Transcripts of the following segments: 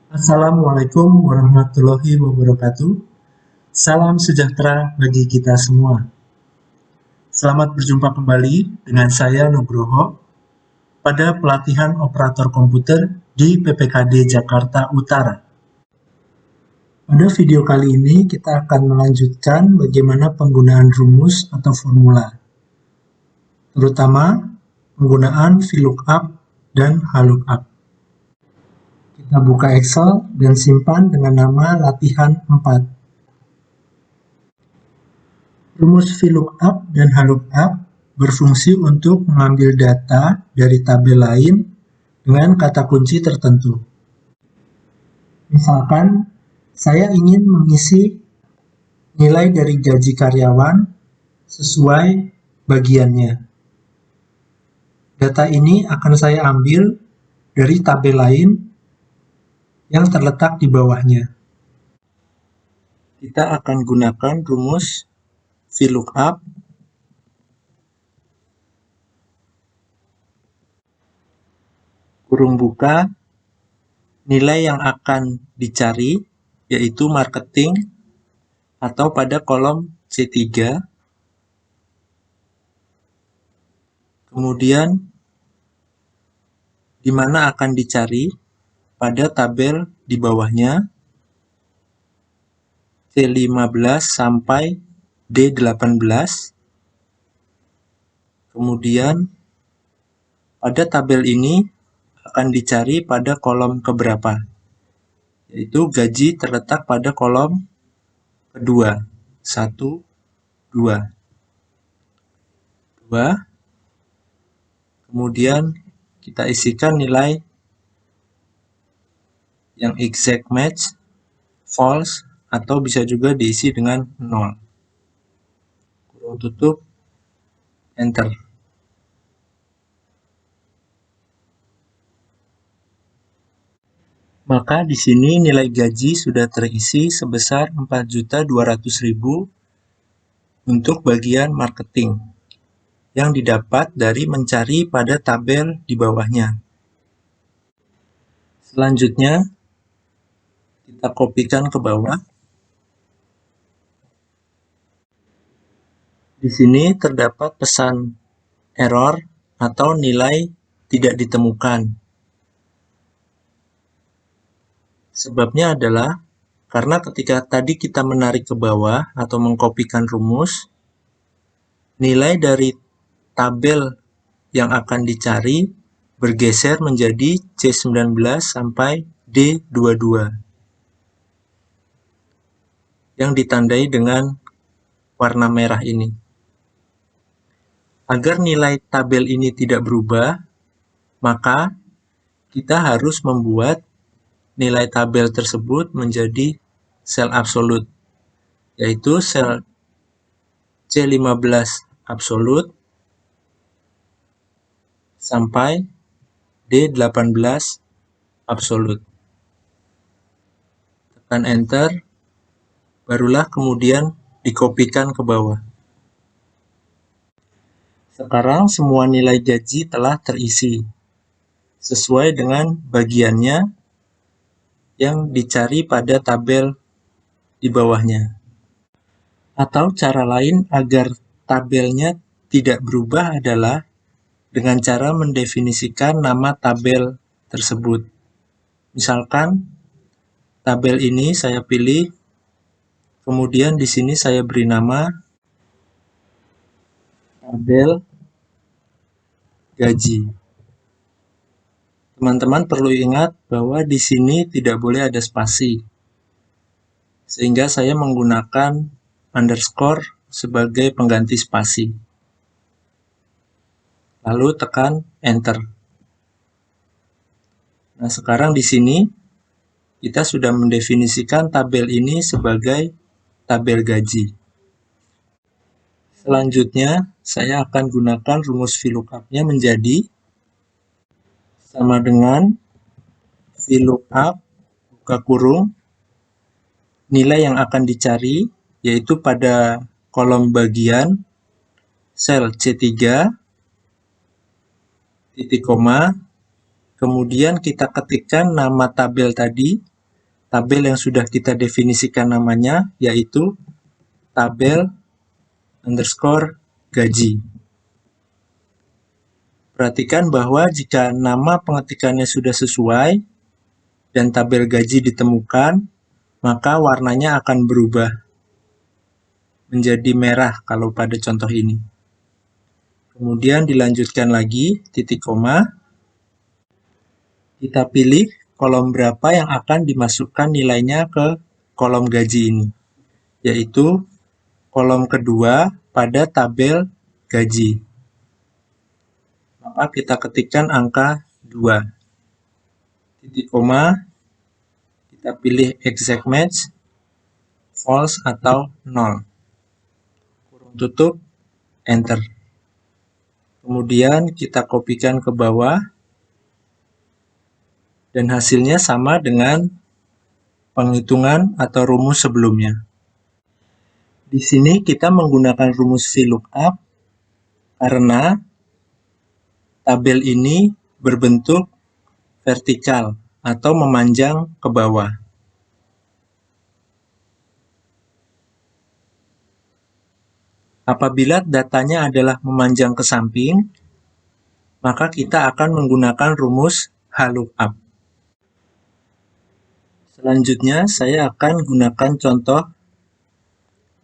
Assalamualaikum warahmatullahi wabarakatuh. Salam sejahtera bagi kita semua. Selamat berjumpa kembali dengan saya Nugroho pada pelatihan operator komputer di PPKD Jakarta Utara. Pada video kali ini kita akan melanjutkan bagaimana penggunaan rumus atau formula, terutama penggunaan VLOOKUP dan HLOOKUP. Kita buka Excel dan simpan dengan nama latihan 4. Rumus VLOOKUP dan HLOOKUP berfungsi untuk mengambil data dari tabel lain dengan kata kunci tertentu. Misalkan, saya ingin mengisi nilai dari gaji karyawan sesuai bagiannya. Data ini akan saya ambil dari tabel lain yang terletak di bawahnya. Kita akan gunakan rumus VLOOKUP kurung buka nilai yang akan dicari yaitu marketing atau pada kolom C3, kemudian di mana akan dicari pada tabel di bawahnya C15 sampai D18, kemudian pada tabel ini akan dicari pada kolom keberapa, yaitu gaji terletak pada kolom kedua, 1, 2, kemudian kita isikan nilai yang exact match, false, atau bisa juga diisi dengan 0. Kurung tutup, enter. Maka di sini nilai gaji sudah terisi sebesar 4.200.000 untuk bagian marketing yang didapat dari mencari pada tabel di bawahnya. Selanjutnya, kita kopikan ke bawah. Di sini terdapat pesan error atau nilai tidak ditemukan. Sebabnya adalah karena ketika tadi kita menarik ke bawah atau mengkopikan rumus, nilai dari tabel yang akan dicari bergeser menjadi C19 sampai D22 yang ditandai dengan warna merah ini. Agar nilai tabel ini tidak berubah, maka kita harus membuat nilai tabel tersebut menjadi sel absolut, yaitu sel C15 absolut sampai D18 absolut. Tekan enter, barulah kemudian dikopikan ke bawah. Sekarang semua nilai gaji telah terisi sesuai dengan bagiannya yang dicari pada tabel di bawahnya. Atau cara lain agar tabelnya tidak berubah adalah dengan cara mendefinisikan nama tabel tersebut. Misalkan tabel ini saya pilih, kemudian di sini saya beri nama tabel gaji. Teman-teman perlu ingat bahwa di sini tidak boleh ada spasi, sehingga saya menggunakan underscore sebagai pengganti spasi. Lalu tekan enter. Nah, sekarang di sini kita sudah mendefinisikan tabel ini sebagai tabel gaji. Selanjutnya, saya akan gunakan rumus VLOOKUP-nya menjadi sama dengan VLOOKUP buka kurung nilai yang akan dicari, yaitu pada kolom bagian sel C3 titik koma, kemudian kita ketikkan nama tabel tadi tabel yang sudah kita definisikan namanya, yaitu tabel underscore gaji. Perhatikan bahwa jika nama pengetikannya sudah sesuai dan tabel gaji ditemukan, maka warnanya akan berubah menjadi merah kalau pada contoh ini. Kemudian dilanjutkan lagi, titik koma. Kita pilih kolom berapa yang akan dimasukkan nilainya ke kolom gaji ini, yaitu kolom kedua pada tabel gaji. Maka kita ketikkan angka 2. Titik koma, kita pilih exact match, false atau 0. Kurung tutup, enter. Kemudian kita kopikan ke bawah, dan hasilnya sama dengan penghitungan atau rumus sebelumnya. Di sini kita menggunakan rumus VLOOKUP karena tabel ini berbentuk vertikal atau memanjang ke bawah. Apabila datanya adalah memanjang ke samping, maka kita akan menggunakan rumus HLOOKUP. Selanjutnya, saya akan gunakan contoh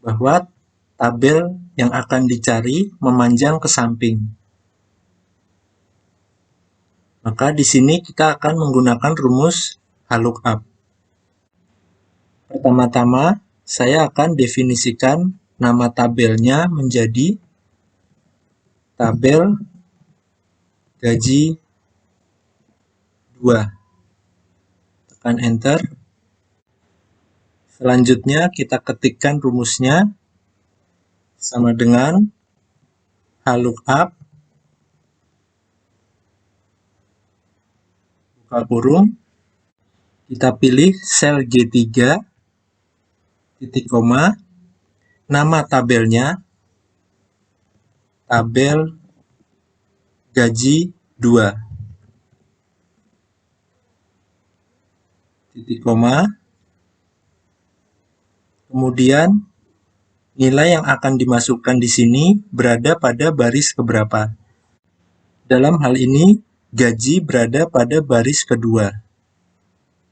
bahwa tabel yang akan dicari memanjang ke samping. Maka di sini kita akan menggunakan rumus HLOOKUP. Pertama-tama, saya akan definisikan nama tabelnya menjadi tabel gaji 2. Tekan enter. Selanjutnya kita ketikkan rumusnya sama dengan HLOOKUP buka kurung, kita pilih sel G3, titik koma, nama tabelnya tabel gaji 2, titik koma, kemudian nilai yang akan dimasukkan di sini berada pada baris keberapa. Dalam hal ini, gaji berada pada baris kedua.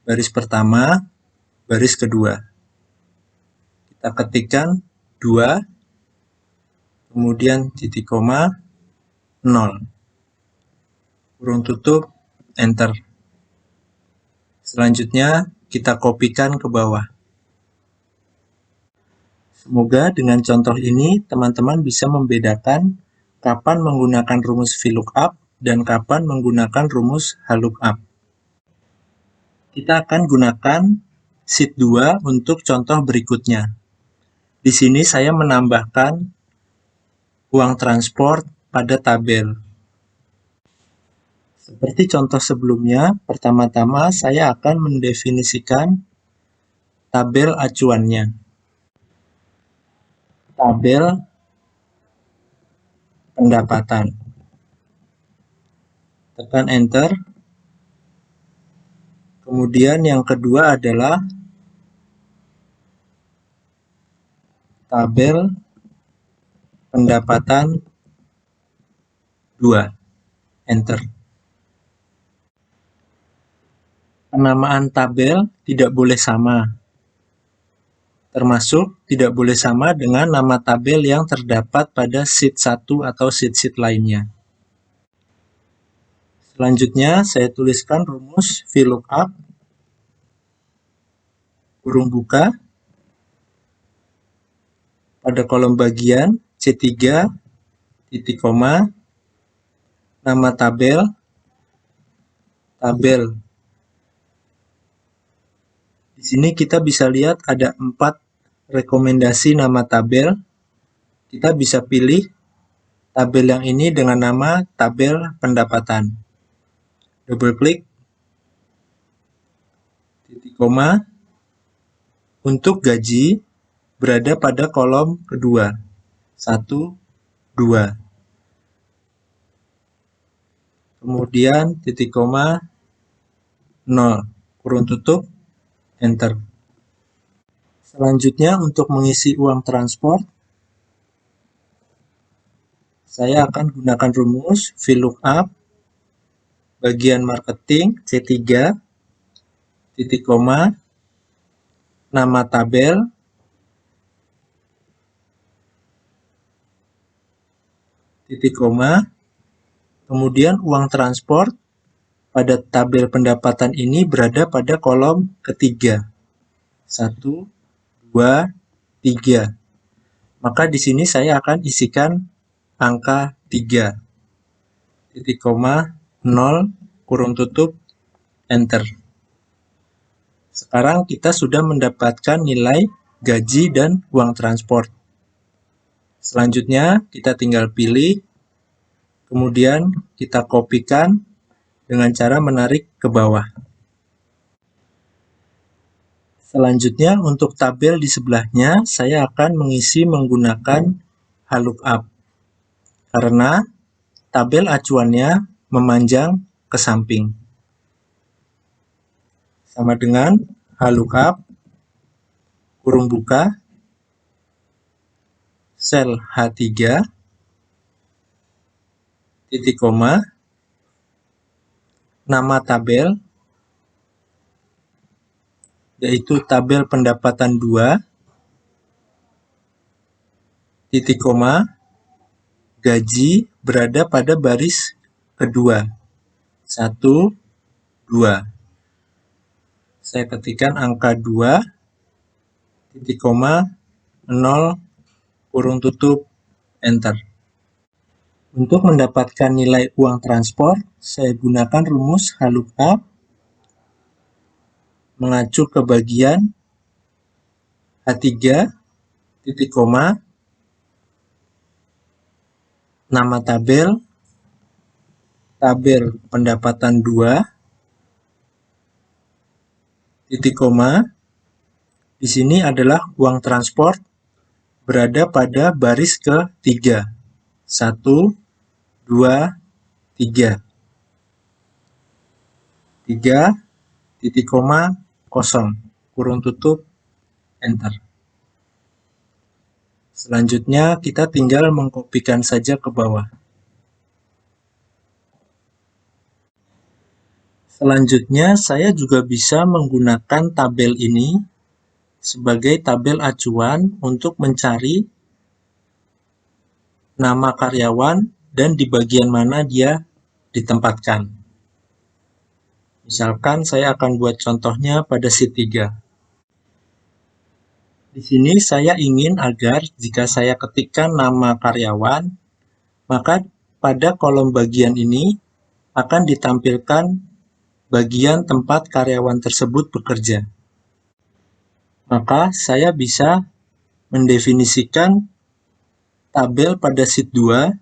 Baris pertama, baris kedua. Kita ketikkan 2, kemudian titik koma, 0. Kurung tutup, enter. Selanjutnya, kita kopikan ke bawah. Semoga dengan contoh ini, teman-teman bisa membedakan kapan menggunakan rumus VLOOKUP dan kapan menggunakan rumus HLOOKUP. Kita akan gunakan sheet 2 untuk contoh berikutnya. Di sini saya menambahkan uang transport pada tabel. Seperti contoh sebelumnya, pertama-tama saya akan mendefinisikan tabel acuannya. Tabel pendapatan. Tekan enter. Kemudian yang kedua adalah tabel pendapatan 2. Enter. Penamaan tabel tidak boleh sama, termasuk tidak boleh sama dengan nama tabel yang terdapat pada sheet 1 atau sheet-sheet lainnya. Selanjutnya, saya tuliskan rumus VLOOKUP, kurung buka, pada kolom bagian C3, titik koma, nama tabel, tabel. Di sini kita bisa lihat ada 4 rekomendasi nama tabel. Kita bisa pilih tabel yang ini dengan nama tabel pendapatan. Double klik, titik koma. Untuk gaji berada pada kolom kedua, 1, 2. Kemudian titik koma, 0. Kurung tutup, Enter. Selanjutnya untuk mengisi uang transport, saya akan gunakan rumus VLOOKUP bagian marketing C3 titik koma nama tabel titik koma kemudian uang transport pada tabel pendapatan ini berada pada kolom ketiga 1, 2, 3. Maka di sini saya akan isikan angka 3 titik koma 0 kurung tutup enter. Sekarang kita sudah mendapatkan nilai gaji dan uang transport. Selanjutnya kita tinggal pilih, kemudian kita kopikan dengan cara menarik ke bawah. Selanjutnya untuk tabel di sebelahnya saya akan mengisi menggunakan VLOOKUP karena tabel acuannya memanjang ke samping. Sama dengan VLOOKUP kurung buka sel H3 titik koma nama tabel yaitu tabel pendapatan 2 titik koma gaji berada pada baris kedua 1, 2. Saya ketikkan angka 2 titik koma 0 kurung tutup enter. Untuk mendapatkan nilai uang transport saya gunakan rumus VLOOKUP mengacu ke bagian H3 titik koma nama tabel pendapatan 2 titik koma di sini adalah uang transport berada pada baris ke-3 1, 2, 3 titik koma 0 kurung tutup enter. Selanjutnya kita tinggal mengkopikan saja ke bawah. Selanjutnya saya juga bisa menggunakan tabel ini sebagai tabel acuan untuk mencari nama karyawan dan di bagian mana dia ditempatkan. Misalkan saya akan buat contohnya pada sheet 3. Di sini saya ingin agar jika saya ketikkan nama karyawan, maka pada kolom bagian ini akan ditampilkan bagian tempat karyawan tersebut bekerja. Maka saya bisa mendefinisikan tabel pada sheet 2,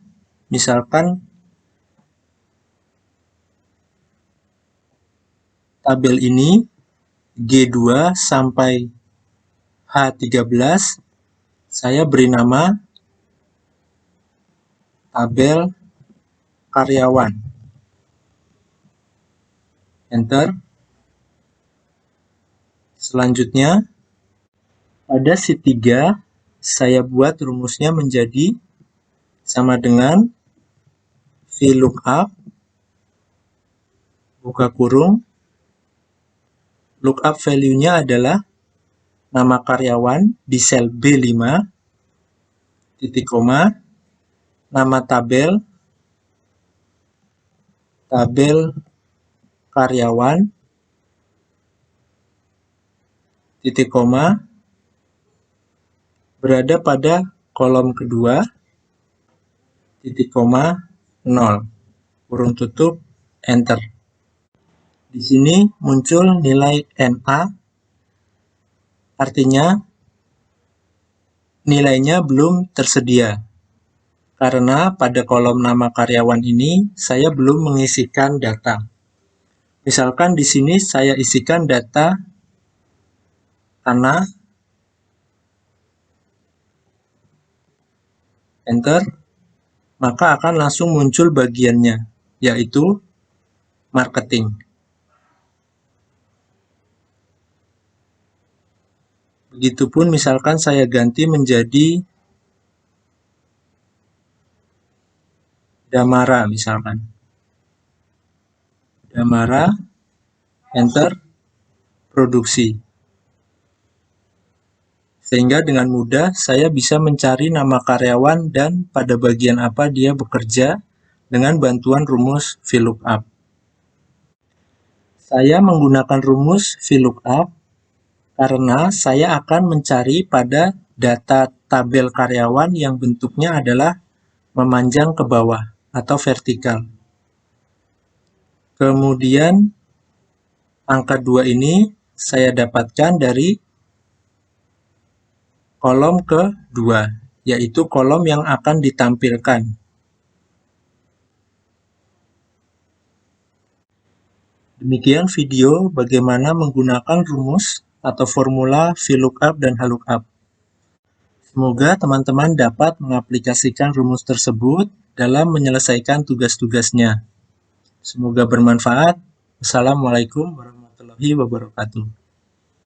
misalkan tabel ini G2 sampai H13, saya beri nama tabel karyawan. Enter. Selanjutnya, pada sheet 3, saya buat rumusnya menjadi sama dengan VLOOKUP, buka kurung, lookup value-nya adalah nama karyawan di sel B5, titik koma, nama tabel karyawan, titik koma, berada pada kolom kedua, titik koma, 0, kurung tutup, enter. Di sini muncul nilai NA, artinya nilainya belum tersedia. Karena pada kolom nama karyawan ini saya belum mengisikan data. Misalkan di sini saya isikan data Ana, enter, maka akan langsung muncul bagiannya, yaitu marketing. Begitupun misalkan saya ganti menjadi Damara misalkan. Damara, enter, produksi. Sehingga dengan mudah saya bisa mencari nama karyawan dan pada bagian apa dia bekerja dengan bantuan rumus VLOOKUP. Saya menggunakan rumus VLOOKUP karena saya akan mencari pada data tabel karyawan yang bentuknya adalah memanjang ke bawah atau vertikal. Kemudian angka 2 ini saya dapatkan dari kolom kedua, yaitu kolom yang akan ditampilkan. Demikian video bagaimana menggunakan rumus atau formula VLOOKUP dan HLOOKUP. Semoga teman-teman dapat mengaplikasikan rumus tersebut dalam menyelesaikan tugas-tugasnya. Semoga bermanfaat. Wassalamualaikum warahmatullahi wabarakatuh.